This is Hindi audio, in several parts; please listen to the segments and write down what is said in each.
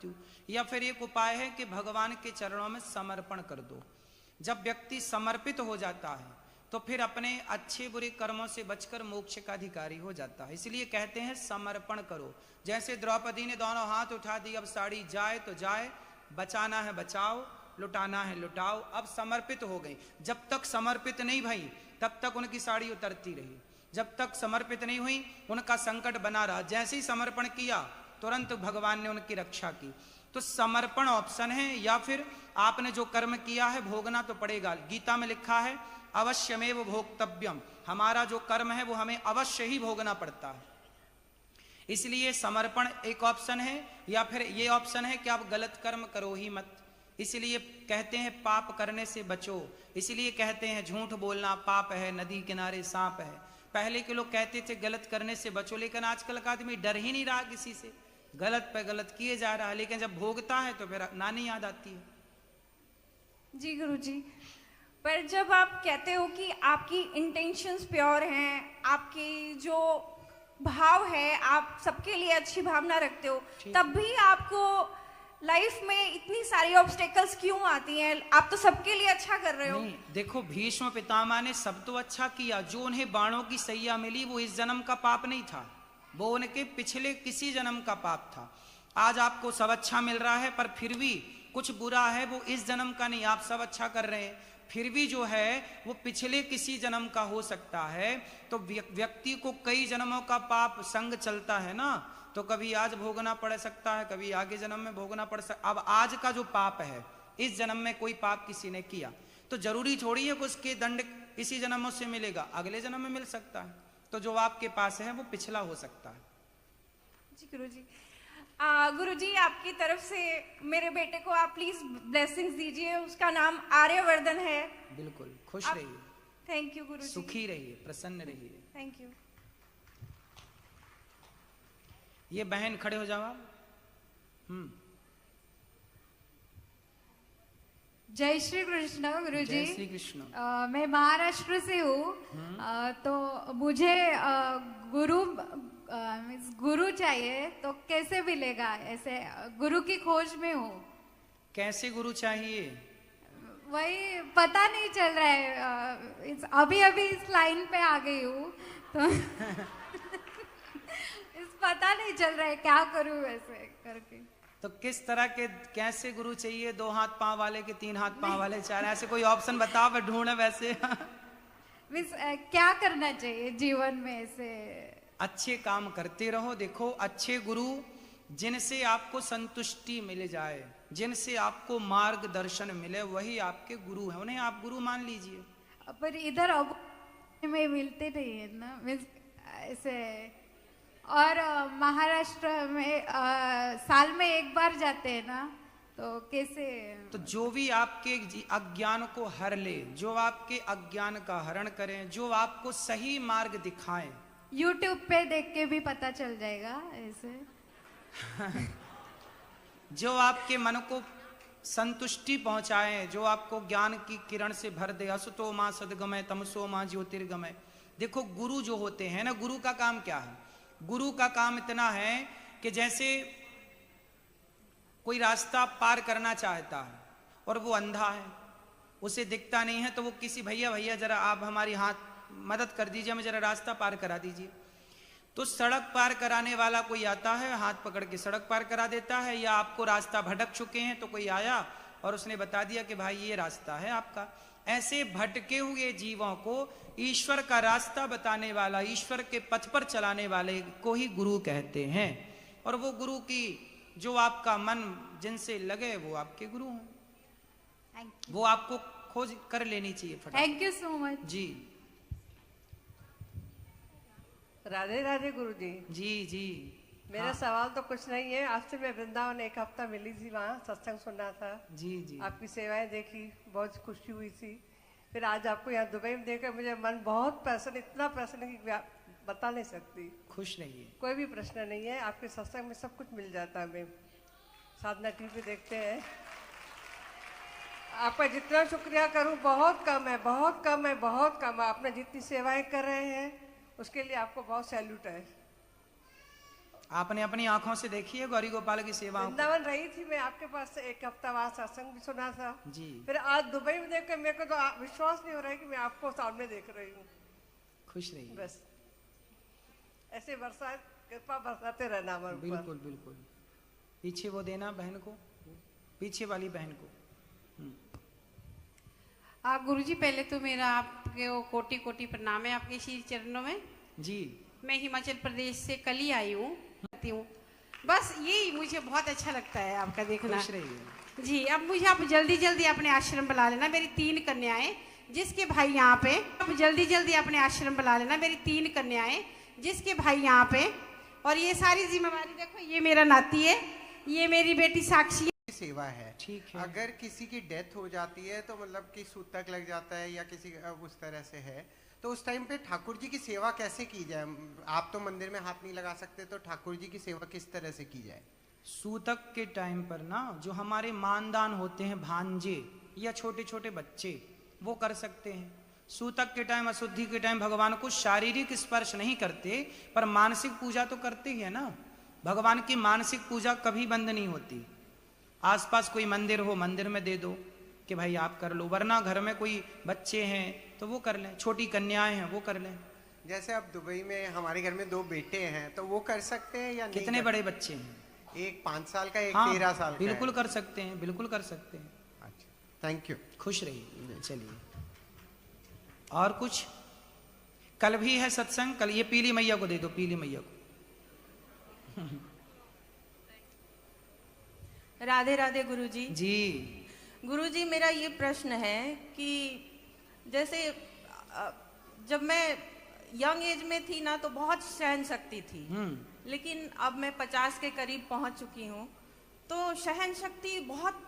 या फिर एक उपाय है कि भगवान के चरणों में समर्पण कर दो। जब व्यक्ति समर्पित हो जाता है तो फिर अपने अच्छे बुरे कर्मों से बचकर मोक्ष का अधिकारी हो जाता है। इसलिए कहते हैं समर्पण करो। जैसे द्रौपदी ने दोनों हाथ उठा दी, अब साड़ी जाए तो जाए, बचाना है बचाओ, लुटाना है लुटाओ, अब समर्पित हो गई। जब तक समर्पित नहीं भई तब तक उनकी साड़ी उतरती रही, जब तक समर्पित नहीं हुई उनका संकट बना रहा। जैसे ही समर्पण किया तुरंत भगवान ने उनकी रक्षा की। तो समर्पण ऑप्शन है, या फिर आपने जो कर्म किया है भोगना तो पड़ेगा। गीता में लिखा है अवश्यमेव भोक्तव्यम, हमारा जो कर्म है वो हमें अवश्य ही भोगना पड़ता है। इसलिए समर्पण एक ऑप्शन है, या फिर ये ऑप्शन है कि आप गलत कर्म करो ही मत। इसलिए कहते हैं पाप करने से बचो। इसलिए कहते हैं झूठ बोलना पाप है, नदी किनारे सांप है। पहले के लोग कहते थे गलत करने से बचो, लेकिन आजकल का आदमी डर ही नहीं रहा किसी से, गलत पे गलत किए जा रहा है। लेकिन जब भोगता है तो फिर नानी याद आती है। जी गुरुजी, पर जब आप कहते हो कि आपकी इंटेंशंस प्योर हैं, आपकी जो भाव है, आप सबके लिए अच्छी भावना रखते हो, तब भी आपको लाइफ में इतनी सारी ऑब्स्टेकल्स क्यों आती हैं? आप तो सबके लिए अच्छा कर रहे हो। नहीं, देखो भीष्म पितामह ने सब तो अच्छा किया। जो उन्हें बाणों की सैया मिली वो इस जन्म का पाप नहीं था, वो उनके पिछले किसी जन्म का पाप था। आज आपको सब अच्छा मिल रहा है, पर फिर भी कुछ बुरा है वो इस जन्म का नहीं। आप सब अच्छा कर रहे हैं, फिर भी जो है वो पिछले किसी जन्म का हो सकता है। तो व्यक्ति को कई जन्मों का पाप संग चलता है ना, तो कभी आज भोगना पड़ सकता है, कभी आगे जन्म में भोगना पड़ सकता। अब आज का जो पाप है, इस जन्म में कोई पाप किसी ने किया तो जरूरी थोड़ी है कि उसके दंड इसी जन्म से मिलेगा, अगले जन्म में मिल सकता है। तो जो आपके पास है वो पिछला हो सकता है। जी गुरुजी, गुरुजी आपकी तरफ से मेरे बेटे को आप प्लीज ब्लेसिंग्स दीजिए। उसका नाम आर्यवर्धन है। बिल्कुल, खुश रहिए। थैंक यू गुरुजी। सुखी रहिए, प्रसन्न रहिए। Thank you. ये बहन खड़े हो जाओ आप। जय श्री कृष्ण गुरुजी। जय श्री कृष्ण। मैं महाराष्ट्र से हूँ, तो मुझे गुरु चाहिए, तो कैसे मिलेगा? ऐसे गुरु की खोज में हूँ। कैसे गुरु चाहिए? वही पता नहीं चल रहा है। अभी अभी इस लाइन पे आ गई हूँ तो पता नहीं चल रहा है क्या करूँ वैसे करके। तो किस तरह के कैसे गुरु चाहिए? 2 हाथ पांव वाले के 3 हाथ पांव वाले, 4? ऐसे कोई ऑप्शन बताओ, मैं ढूंढे वैसे। क्या करना चाहिए जीवन में? ऐसे अच्छे काम करते रहो। देखो अच्छे गुरु जिनसे आपको संतुष्टि मिल जाए, जिनसे आपको मार्गदर्शन मिले, वही आपके गुरु हैं। उन्हें आप गुरु मान लीजिए। पर इधर अब में मिलते नहीं है ना, मीन्स ऐसे। और महाराष्ट्र में साल में एक बार जाते हैं ना, तो कैसे? तो जो भी आपके अज्ञान को हर ले, जो आपके अज्ञान का हरण करें, जो आपको सही मार्ग दिखाएं। YouTube पे देख के भी पता चल जाएगा ऐसे। जो आपके मन को संतुष्टि पहुंचाए, जो आपको ज्ञान की किरण से भर दे। असतो मां सद्गमय तमसो मां ज्योतिर्गमय। देखो गुरु जो होते हैं ना, गुरु का काम क्या है? गुरु का काम इतना है कि जैसे कोई रास्ता पार करना चाहता है और वो अंधा है, उसे दिखता नहीं है, तो वो किसी भैया जरा आप हमारी हाथ मदद कर दीजिए, हमें जरा रास्ता पार करा दीजिए। तो सड़क पार कराने वाला कोई आता है, हाथ पकड़ के सड़क पार करा देता है। या आपको रास्ता भटक चुके हैं तो कोई आया और उसने बता दिया कि भाई ये रास्ता है आपका। ऐसे भटके हुए जीवों को ईश्वर का रास्ता बताने वाला, ईश्वर के पथ पर चलाने वाले को ही गुरु कहते हैं। और वो गुरु की जो आपका मन जिनसे लगे वो आपके गुरु हैं। वो आपको खोज कर लेनी चाहिए। थैंक यू सो मच जी। राधे राधे गुरुजी। जी जी। मेरा सवाल तो कुछ नहीं है। आज से मैं वृंदावन 1 हफ्ता मिली थी, वहाँ सत्संग सुना था। जी जी। आपकी सेवाएं देखी, बहुत खुशी हुई थी। फिर आज आपको यहाँ दुबई में देखकर मुझे मन बहुत प्रसन्न, इतना प्रसन्न कि बता नहीं सकती। खुश रहिए। कोई भी प्रश्न नहीं है, आपके सत्संग में सब कुछ मिल जाता है। हमें साधना टीवी देखते हैं। आपका जितना शुक्रिया करूँ बहुत कम है, बहुत कम है, बहुत कम है। आपने जितनी सेवाएं कर रहे हैं उसके लिए आपको बहुत सैल्यूट है। आपने अपनी आंखों से देखी है गौरी गोपाल की सेवा? वृंदावन रही थी मैं, आपके पास से 1 हफ्ता वहां सत्संग भी सुना था जी। फिर आज दुबई में देख कर मेरे को तो विश्वास नहीं हो रहा है कि मैं आपको सामने देख रही हूँ। खुश रहिए। बस ऐसे कृपा बरसाते रहना हमारे ऊपर। बिल्कुल बिल्कुल। पीछे वो देना बहन को, पीछे वाली बहन को। गुरुजी पहले तो मेरा आपके वो कोटि कोटि प्रणाम है आपके श्री चरणों में जी। मैं हिमाचल प्रदेश से कल ही आई हूँ। बस यही मुझे बहुत अच्छा लगता है आपका देखना। खुश रहिए जी। अब मुझे आप जल्दी जल्दी अपने आश्रम बुला लेना, मेरी 3 कन्याएं जिसके भाई यहाँ पे। आप जल्दी जल्दी अपने आश्रम बुला लेना, मेरी 3 कन्याएं जिसके भाई यहाँ पे। और ये सारी जिम्मेवारी देखो, ये मेरा नाती है, ये मेरी बेटी साक्षी है। सेवा है। ठीक है। अगर किसी की डेथ हो जाती है तो मतलब कि सूतक लग जाता है या किसी उस तरह से है, तो उस टाइम पे ठाकुर जी की सेवा कैसे की जाए? आप तो मंदिर में हाथ नहीं लगा सकते, तो ठाकुर जी की सेवा किस तरह से की जाए? सूतक के टाइम पर ना जो हमारे मानदान होते हैं, भांजे या छोटे छोटे बच्चे, वो कर सकते हैं। सूतक के टाइम, अशुद्धि के टाइम भगवान को शारीरिक स्पर्श नहीं करते, पर मानसिक पूजा तो करते ही है ना। भगवान की मानसिक पूजा कभी बंद नहीं होती। आसपास कोई मंदिर हो, मंदिर में दे दो कि भाई आप कर लो, वरना घर में कोई बच्चे हैं तो वो कर लें, छोटी कन्याएं हैं वो कर लें। जैसे अब दुबई में हमारे घर में 2 बेटे हैं, तो वो कर सकते हैं या नहीं? कितने बड़े बच्चे हैं? एक 5 साल का, एक हाँ, 13 साल का। बिल्कुल कर सकते हैं, बिल्कुल कर सकते हैं। अच्छा, थैंक यू। खुश रहिए। चलिए और कुछ? कल भी है सत्संग, कल ये पीली मैया को दे दो, पीली मैया को। राधे राधे गुरुजी। जी। गुरुजी मेरा ये प्रश्न है कि जैसे जब मैं यंग एज में थी ना तो बहुत सहन शक्ति थी, लेकिन अब मैं 50 के करीब पहुंच चुकी हूँ तो सहन शक्ति बहुत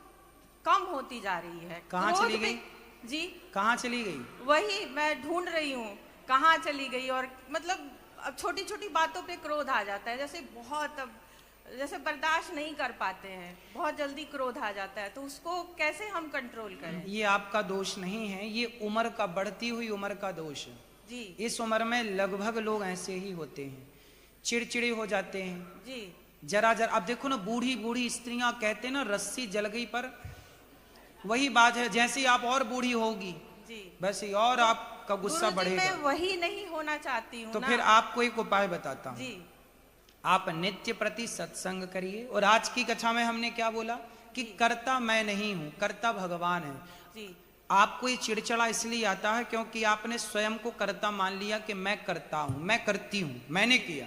कम होती जा रही है। कहाँ चली गई? जी कहाँ चली गई? वही मैं ढूंढ रही हूँ कहाँ चली गई। और मतलब अब छोटी छोटी बातों पे क्रोध आ जाता है, जैसे बहुत अब जैसे बर्दाश्त नहीं कर पाते हैं, बहुत जल्दी क्रोध आ जाता है, तो उसको कैसे हम कंट्रोल करें? ये आपका दोष नहीं है, ये उम्र का, बढ़ती हुई उम्र का दोष है जी। इस उम्र में लगभग लोग ऐसे ही होते हैं, चिड़चिड़े हो जाते हैं जी। जरा जरा। अब देखो ना, बूढ़ी बूढ़ी स्त्रियां कहते हैं ना रस्सी जल गई पर, वही बात है। जैसे आप और बूढ़ी होगी जी वैसे ही और आपका गुस्सा बढ़ेगा। मैं वही नहीं होना चाहती हूँ तो ना। फिर आपको एक उपाय बताता हूँ। जी। आप नित्य प्रति सत्संग करिए। और आज की कथा में हमने क्या बोला कि कर्ता मैं नहीं हूं, कर्ता भगवान है। जी। आपको ये चिड़चिड़ा इसलिए आता है क्योंकि आपने स्वयं को कर्ता मान लिया कि मैं करता हूं, मैं करती हूं, मैंने किया।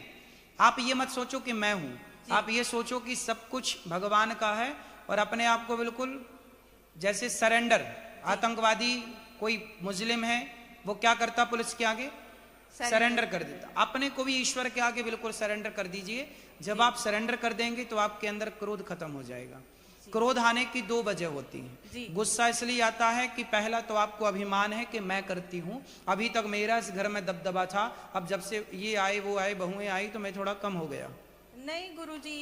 आप ये मत सोचो कि मैं हूं, आप ये सोचो कि सब कुछ भगवान का है। और अपने आप को बिल्कुल जैसे सरेंडर, आतंकवादी कोई मुस्लिम है वो क्या करता, पुलिस के आगे सरेंडर कर देता। अपने को भी ईश्वर के आगे बिल्कुल सरेंडर कर दीजिए। जब आप सरेंडर कर देंगे तो आपके अंदर क्रोध खत्म हो जाएगा। क्रोध आने की 2 वजह होती हैं। गुस्सा इसलिए आता है कि पहला तो आपको अभिमान है कि मैं करती हूं, अभी तक मेरा इस घर में दबदबा था, अब जब से ये आए वो आए बहुएं आई तो मैं थोड़ा कम हो गया। नहीं गुरुजी,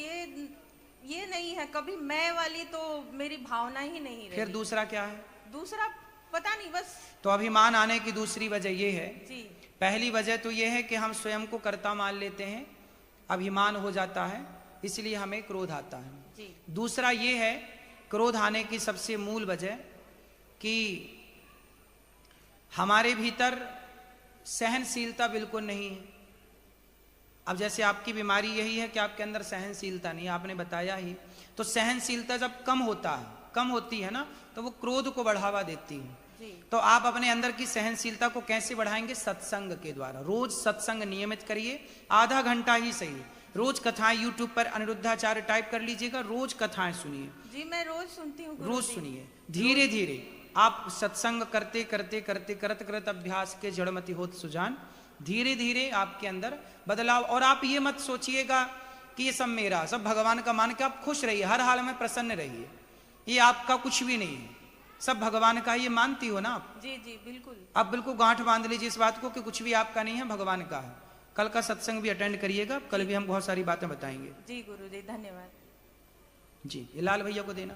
ये नहीं है कभी मैं वाली, तो मेरी भावना ही नहीं रही। फिर दूसरा क्या है? दूसरा पता नहीं, बस। तो अभिमान आने की दूसरी वजह ये है। जी। पहली वजह तो ये है कि हम स्वयं को कर्ता मान लेते हैं, अभिमान हो जाता है, इसलिए हमें क्रोध आता है। जी। दूसरा ये है, क्रोध आने की सबसे मूल वजह कि हमारे भीतर सहनशीलता बिल्कुल नहीं है। अब जैसे आपकी बीमारी यही है कि आपके अंदर सहनशीलता नहीं है, आपने बताया ही। तो सहनशीलता जब कम होती है ना, तो वो क्रोध को बढ़ावा देती है। तो आप अपने अंदर की सहनशीलता को कैसे बढ़ाएंगे? सत्संग के द्वारा। रोज सत्संग नियमित करिए, आधा घंटा ही सही। रोज कथाएं यूट्यूब पर अनिरुद्धाचार्य टाइप कर लीजिएगा, रोज कथाएं सुनिए। जी मैं रोज सुनती हूँ। रोज सुनिए, धीरे धीरे आप सत्संग करते करते करते करत अभ्यास के जड़मति होत सुजान, धीरे धीरे आपके अंदर बदलाव। और आप ये मत सोचिएगा कि ये सब मेरा, सब भगवान का मान के आप खुश रहिए, हर हाल में प्रसन्न रहिए। ये आपका कुछ भी नहीं है, सब भगवान का। ये मानती हो ना आप? जी जी बिल्कुल। आप बिल्कुल गांठ बांध लीजिए इस बात को कि कुछ भी आपका नहीं है, भगवान का है। कल का सत्संग भी अटेंड करिएगा, कल भी हम बहुत सारी बातें बताएंगे। जी गुरुजी, धन्यवाद। जी, ये लाल भैया को देना।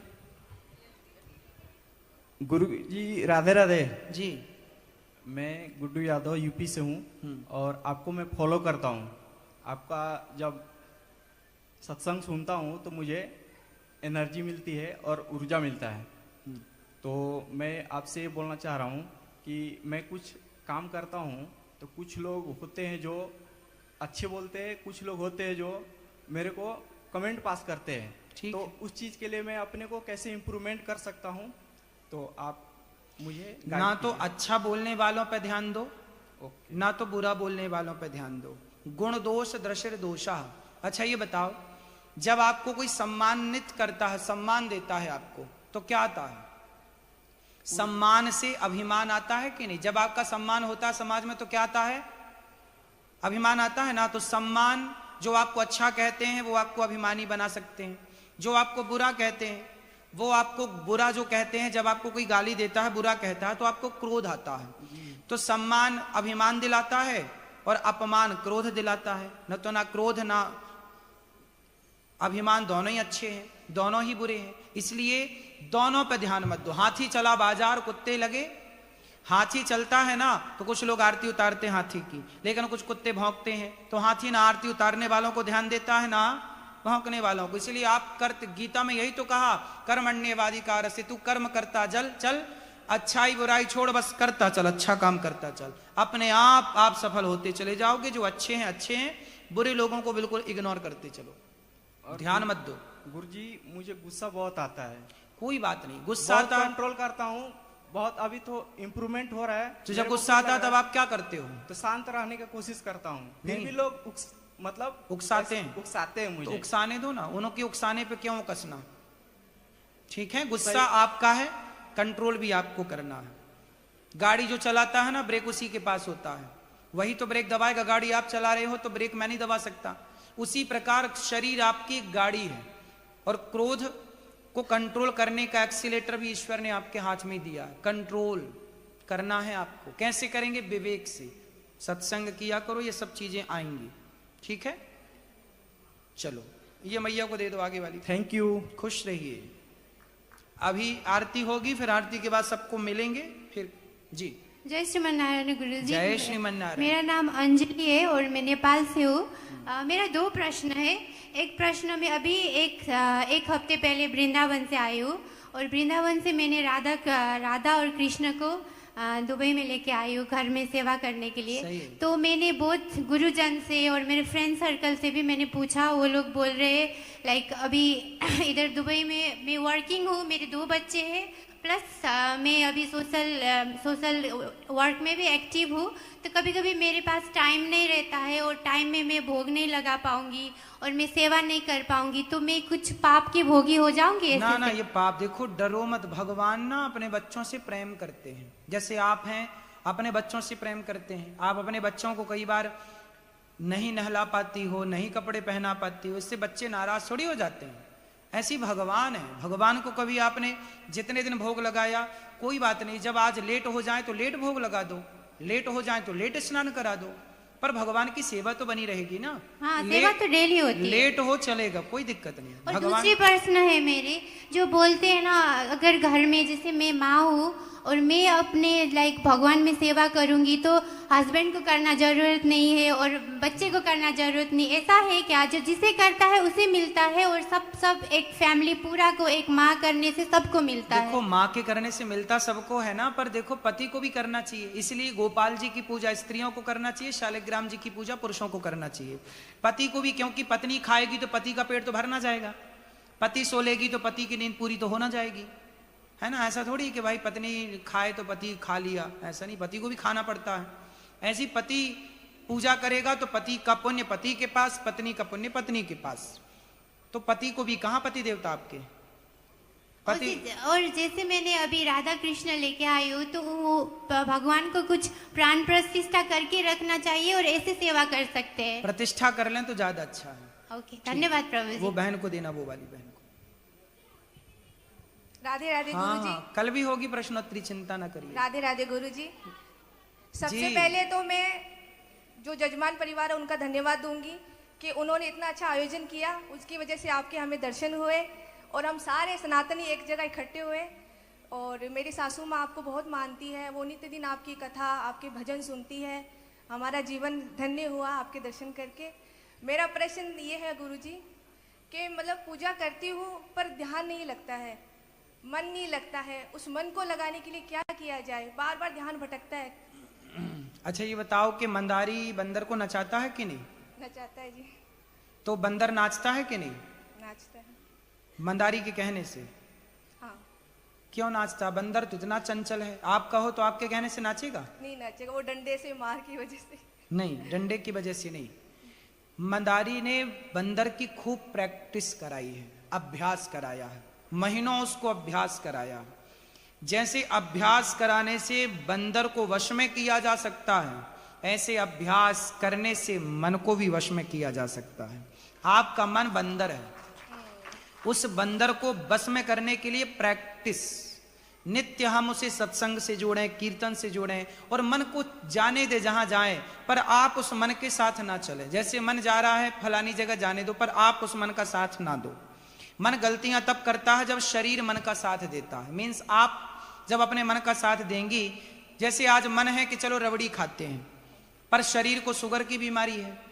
गुरु जी राधे राधे। जी, मैं गुड्डू यादव यूपी से हूँ और आपको मैं फॉलो करता हूँ। आपका जब सत्संग सुनता हूँ तो मुझे एनर्जी मिलती है और ऊर्जा मिलता है। तो मैं आपसे ये बोलना चाह रहा हूँ कि मैं कुछ काम करता हूँ तो कुछ लोग होते हैं जो अच्छे बोलते हैं, कुछ लोग होते हैं जो मेरे को कमेंट पास करते हैं। तो उस चीज़ के लिए मैं अपने को कैसे इम्प्रूवमेंट कर सकता हूँ, तो आप मुझे ना तो अच्छा बोलने वालों पे ध्यान दो, ना तो बुरा बोलने वालों पे ध्यान दो। गुण दोष दृश्य दोषा। अच्छा ये बताओ, जब आपको कोई सम्मानित करता है, सम्मान देता है आपको, तो क्या आता है? सम्मान से अभिमान आता है कि नहीं? जब आपका सम्मान होता है समाज में तो क्या आता है? अभिमान आता है ना। तो सम्मान, जो आपको अच्छा कहते हैं वो आपको अभिमानी बना सकते हैं, जो आपको बुरा कहते हैं वो आपको बुरा जो कहते हैं। जब आपको कोई गाली देता है, बुरा कहता है, तो आपको क्रोध आता है। तो सम्मान अभिमान दिलाता है और अपमान क्रोध दिलाता है। न तो ना क्रोध ना अभिमान दोनों ही अच्छे हैं, दोनों ही बुरे हैं। इसलिए दोनों पे ध्यान मत दो। हाथी चला बाजार कुत्ते लगे। हाथी चलता है ना तो कुछ लोग आरती उतारते हैं हाथी की, लेकिन कुछ कुत्ते भौंकते हैं। तो हाथी ना आरती उतारने वालों को ध्यान देता है ना भौंकने वालों को। इसलिए आप करते, गीता में यही तो कहा, कर्मण्येवाधिकार से, तू कर्म करता चल, अच्छाई बुराई छोड़, बस करता चल, अच्छा काम करता चल। अपने आप सफल होते चले जाओगे। जो अच्छे हैं, बुरे लोगों को बिल्कुल इग्नोर करते चलो, ध्यान मत दो। गुरुजी मुझे गुस्सा बहुत आता है। कोई बात नहीं, गुस्सा आता है, कंट्रोल करता हूँ बहुत। अभी तो इम्प्रूवमेंट हो रहा है। तो जब गुस्सा आता है तब आप क्या करते हो? तो शांत रहने की कोशिश करता हूँ, फिर भी लोग उकसाते हैं मुझे। तो उकसाने दो ना, उनके उकसाने पे क्यों कसना? ठीक है, गुस्सा आपका है, कंट्रोल भी आपको करना है। गाड़ी जो चलाता है ना, ब्रेक उसी के पास होता है, वही तो ब्रेक दबाएगा। गाड़ी आप चला रहे हो तो ब्रेक मैं नहीं दबा सकता। उसी प्रकार शरीर आपकी गाड़ी है और क्रोध को कंट्रोल करने का एक्सीलेटर भी ईश्वर ने आपके हाथ में दिया। कंट्रोल करना है आपको। कैसे करेंगे? विवेक से। सत्संग किया करो, ये सब चीजें आएंगी। ठीक है, चलो ये मैया को दे दो आगे वाली। थैंक यू, खुश रहिए। अभी आरती होगी, फिर आरती के बाद सबको मिलेंगे फिर। जी, जय श्रीमन नारायण गुरु जी। जय श्रीमन नारायण। मेरा नाम अंजलि है और मैं नेपाल से हूँ। मेरा 2 प्रश्न है। एक प्रश्न में अभी एक हफ्ते पहले वृंदावन से आई हूँ और वृंदावन से मैंने राधा और कृष्ण को दुबई में लेके आई हूँ घर में सेवा करने के लिए। तो मैंने बहुत गुरुजन से और मेरे फ्रेंड सर्कल से भी मैंने पूछा, वो लोग बोल रहे लाइक अभी इधर दुबई में मैं वर्किंग हूँ, मेरे 2 बच्चे हैं, प्लस मैं अभी सोशल वर्क में भी एक्टिव हूँ। तो कभी कभी मेरे पास टाइम नहीं रहता है और टाइम में मैं भोग नहीं लगा पाऊंगी और मैं सेवा नहीं कर पाऊंगी, तो मैं कुछ पाप की भोगी हो जाऊंगी? ना, ये पाप, देखो डरो मत। भगवान ना अपने बच्चों से प्रेम करते हैं, जैसे आप हैं अपने बच्चों से प्रेम करते हैं। आप अपने बच्चों को कई बार नहीं नहला पाती हो, नहीं कपड़े पहना पाती हो, इससे बच्चे नाराज थोड़ी हो जाते हैं। ऐसी भगवान है। भगवान को कभी आपने जितने दिन भोग लगाया कोई बात नहीं, जब आज लेट हो जाए तो लेट भोग लगा दो, लेट हो जाए तो लेट स्नान करा दो, पर भगवान की सेवा तो बनी रहेगी ना। हाँ, सेवा तो डेली होती है। लेट हो चलेगा, कोई दिक्कत नहीं। और दूसरी प्रश्न है मेरे, जो बोलते हैं ना अगर घर में, जैसे मैं माँ हूँ और मैं अपने लाइक भगवान में सेवा करूंगी तो हस्बैंड को करना जरूरत नहीं है और बच्चे को करना जरूरत नहीं, ऐसा है क्या? जो जिसे करता है उसे मिलता है और सब एक फैमिली पूरा को एक माँ करने से सबको मिलता है। देखो माँ के करने से मिलता सबको है ना, पर देखो पति को भी करना चाहिए। इसलिए गोपाल जी की पूजा स्त्रियों को करना चाहिए, शालिग्राम जी की पूजा पुरुषों को करना चाहिए। पति को भी, क्योंकि पत्नी खाएगी तो पति का पेट तो भर ना जाएगा, पति सो लेगी तो पति की नींद पूरी तो होना जाएगी, है ना। ऐसा थोड़ी कि भाई पत्नी खाए तो पति खा लिया, ऐसा नहीं, पति को भी खाना पड़ता है। ऐसी पति पूजा करेगा तो पति का पुण्य पति के पास, पत्नी का पुण्य पत्नी के पास। तो पति को भी, कहाँ पति देवता आपके पति। और जैसे मैंने अभी राधा कृष्ण लेके आई हूँ तो वो भगवान को कुछ प्राण प्रतिष्ठा करके रखना चाहिए और ऐसे सेवा कर सकते हैं। प्रतिष्ठा कर लें तो ज्यादा अच्छा है। ओके, धन्यवाद प्रभु जी। वो बहन को देना, वो वाली बहन को। राधे राधे गुरुजी। कल भी होगी प्रश्नोत्तरी, चिंता न करिए। राधे राधे गुरुजी। सबसे पहले तो मैं जो जजमान परिवार है उनका धन्यवाद दूंगी कि उन्होंने इतना अच्छा आयोजन किया, उसकी वजह से आपके हमें दर्शन हुए और हम सारे सनातनी एक जगह इकट्ठे हुए। और मेरी सासू माँ आपको बहुत मानती है, वो नित्य दिन आपकी कथा, आपके भजन सुनती है। हमारा जीवन धन्य हुआ आपके दर्शन करके। मेरा प्रश्न ये है गुरुजी कि मतलब पूजा करती हूँ पर ध्यान नहीं लगता है, मन नहीं लगता है। उस मन को लगाने के लिए क्या किया जाए? बार बार ध्यान भटकता है। अच्छा ये बताओ कि मंदारी बंदर को नचाता है कि नहीं? नचाता है जी। तो बंदर नाचता है कि नहीं? नाचता है। मंदारी के कहने से? हाँ। क्यों नाचता? बंदर तो इतना चंचल है, आप कहो तो आपके कहने से नाचेगा? नहीं नाचेगा, वो डंडे से मार की वजह से। नहीं, डंडे की वजह से नहीं। मंदारी ने बंदर की खूब प्रैक्टिस कराई है, अभ्यास कराया है, महीनों उसको अभ्यास कराया। जैसे अभ्यास कराने से बंदर को वश में किया जा सकता है, ऐसे अभ्यास करने से मन को भी वश में किया जा सकता है। आपका मन बंदर है, उस बंदर को बस में करने के लिए प्रैक्टिस, नित्य हम उसे सत्संग से जोड़ें, कीर्तन से जोड़ें और मन को जाने दे जहां जाए, पर आप उस मन के साथ ना चले। जैसे मन जा रहा है फलानी जगह जाने दो, पर आप उस मन का साथ ना दो। मन गलतियां तब करता है जब शरीर मन का साथ देता है। मीन्स आप जब अपने मन का साथ देंगी, जैसे आज मन है कि चलो रबड़ी खाते हैं, पर शरीर को शुगर की बीमारी है।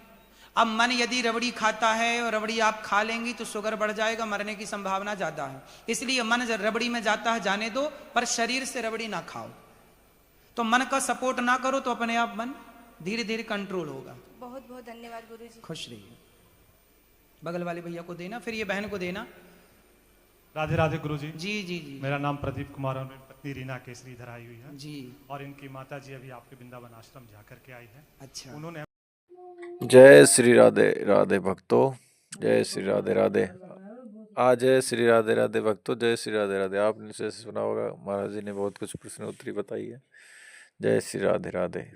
अब मन यदि रबड़ी खाता है और रबड़ी आप खा लेंगी तो शुगर बढ़ जाएगा, मरने की संभावना ज्यादा है। इसलिए मन जब रबड़ी में जाता है जाने दो, पर शरीर से रबड़ी ना खाओ। तो मन का सपोर्ट ना करो तो अपने आप मन धीरे धीरे कंट्रोल होगा। बहुत बहुत धन्यवाद गुरुजी। खुश रहिए। बगल वाले भैया को देना, फिर ये बहन को देना। राधे राधे गुरुजी। जी जी जी। मेरा नाम प्रदीप कुमार और मेरी पत्नी रीना केसरी इधर आई हुई है जी, और इनकी माता जी अभी आपके वृंदावन आश्रम जा करके आई है। अच्छा। उन्होंने जय श्री राधे राधे भक्तों, जय श्री राधे राधे। आज जय श्री राधे राधे भक्तों, जय श्री राधे राधे। आपने से सुना होगा, महाराज जी ने बहुत कुछ प्रश्नोत्तरी बताई है। जय श्री राधे राधे।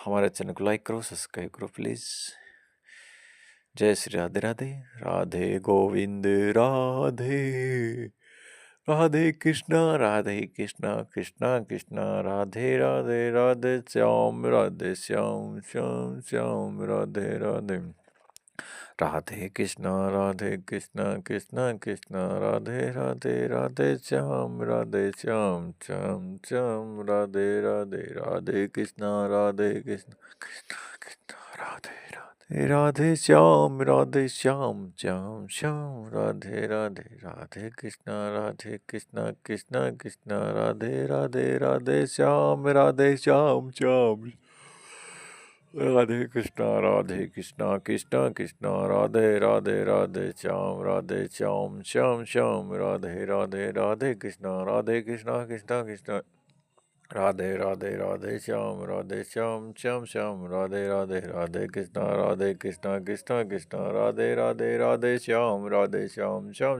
हमारे चैनल को लाइक करो, सब्सक्राइब करो प्लीज। जय श्री राधे राधे। राधे गोविंद राधे राधे कृष्णा कृष्णा कृष्णा राधे राधे राधे श्याम श्याम श्याम राधे राधे। राधे कृष्णा कृष्णा कृष्णा राधे राधे राधे श्याम श्याम श्याम राधे राधे। राधे कृष्णा कृष्णा कृष्णा राधे राधे श्याम श्याम श्याम राधे राधे। राधे कृष्णा कृष्णा कृष्णा राधे राधे राधे श्याम श्याम श्याम राधे कृष्णा कृष्णा कृष्णा राधे राधे राधे श्याम श्याम श्याम राधे राधे। राधे कृष्णा कृष्णा कृष्णा राधे राधे राधे श्याम श्याम श्याम राधे राधे। राधे कृष्णा कृष्णा कृष्णा राधे राधे राधे श्याम श्याम श्याम